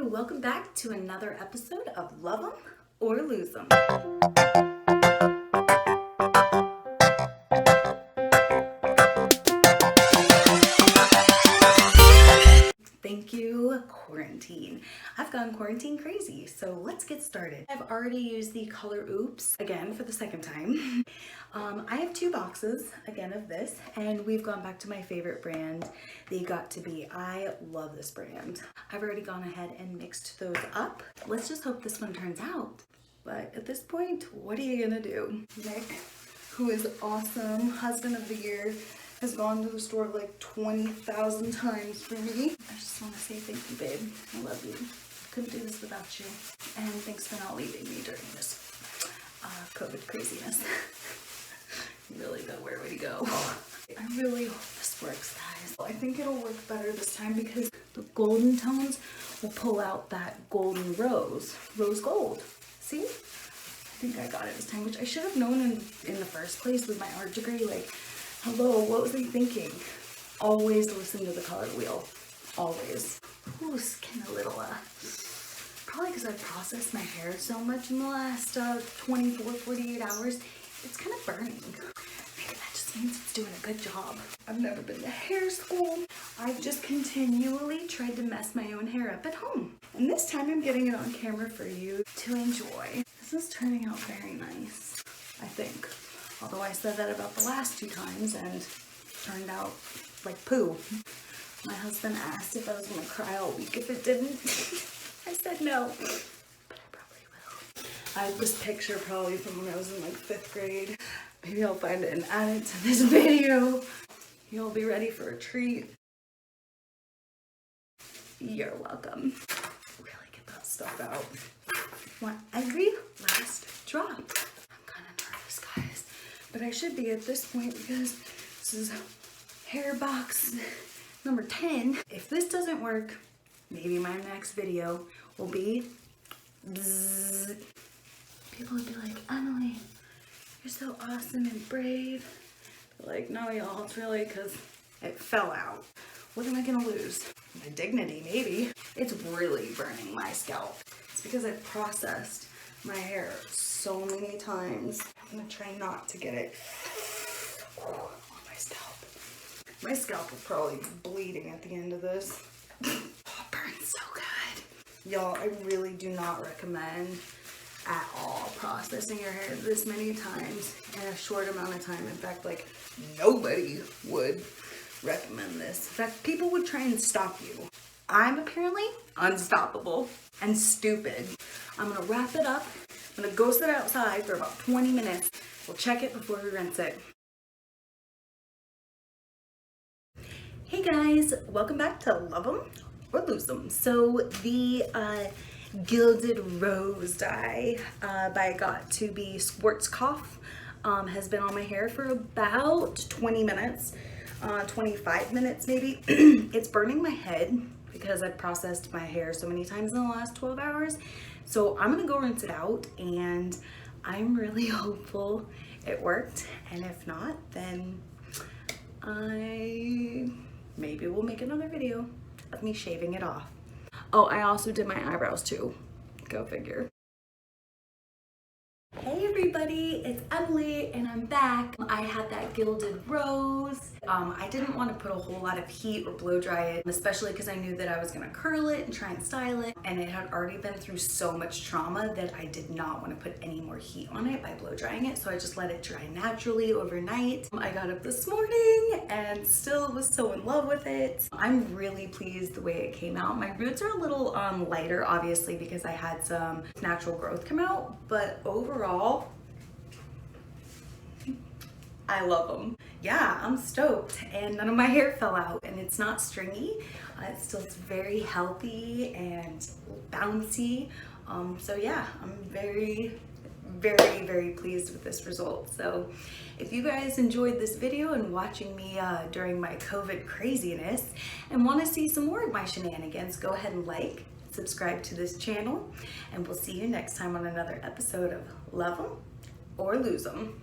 Welcome back to another episode of Love 'em or Lose 'em. Thank you, quarantine. I've gone quarantine crazy, so let's get started. I've already used the color Oops again for the second time. I have two boxes again of this, and we've gone back to my favorite brand, the got2b. I love this brand. I've already gone ahead and mixed those up. Let's just hope this one turns out. But at this point, what are you gonna do? Nick, who is awesome, husband of the year, has gone to the store like 20,000 times for me. I just want to say thank you, babe. I love you. Couldn't do this without you. And thanks for not leaving me during this COVID craziness. Really though, where would he go? I really hope this works, guys. I think it'll work better this time because the golden tones will pull out that golden rose gold. See? I think I got it this time, which I should have known in the first place with my art degree. Like, hello, what was I thinking? Always listen to the color wheel. Always. Ooh, skin a little, probably because I've processed my hair so much in the last 24, 48 hours. It's kind of burning. Maybe that just means it's doing a good job. I've never been to hair school. I've just continually tried to mess my own hair up at home. And this time I'm getting it on camera for you to enjoy. This is turning out very nice, I think. Although I said that about the last two times and turned out like poo. My husband asked if I was gonna cry all week if it didn't. I said no, but I probably will. I have this picture probably from when I was in like 5th grade. Maybe I'll find it and add it to this video. You'll be ready for a treat. You're welcome. Really get that stuff out. Want every last drop. I'm kind of nervous, guys. But I should be at this point because this is hair box number 10. If this doesn't work, maybe my next video will be bzzz. People would be like, Emily, you're so awesome and brave. Like, no, y'all, it's really because it fell out. What am I gonna lose? My dignity, maybe. It's really burning my scalp. It's because I've processed my hair so many times. I'm gonna try not to get it on my scalp. My scalp will probably be bleeding at the end of this. Oh, it burns so good. Y'all, I really do not recommend at all processing your hair this many times in a short amount of time. In fact, like, nobody would recommend this. In fact, people would try and stop you. I'm apparently unstoppable and stupid. I'm gonna wrap it up. I'm gonna go sit outside for about 20 minutes. We'll check it before we rinse it. Hey guys, welcome back to Love 'em or Lose 'em. So the Gilded Rose dye by got2b Schwarzkopf has been on my hair for about 20 minutes, 25 minutes maybe. It's burning my head because I've processed my hair so many times in the last 12 hours. So I'm gonna go rinse it out, and I'm really hopeful it worked. And if not, then I maybe will make another video of me shaving it off. Oh, I also did my eyebrows too. Go figure. Hey everybody, it's Emily and I'm back. I had that Gilded Rose. I didn't want to put a whole lot of heat or blow dry it, especially because I knew that I was going to curl it and try and style it, and it had already been through so much trauma that I did not want to put any more heat on it by blow drying it, so I just let it dry naturally overnight. I got up this morning and still was so in love with it. I'm really pleased the way it came out. My roots are a little lighter, obviously, because I had some natural growth come out, but overall, I love them. Yeah, I'm stoked, and none of my hair fell out, and it's not stringy. It's still very healthy and bouncy. So yeah, I'm very, very, very pleased with this result. So if you guys enjoyed this video and watching me during my COVID craziness and want to see some more of my shenanigans, go ahead and like, subscribe to this channel, and we'll see you next time on another episode of Love 'em or Lose 'em.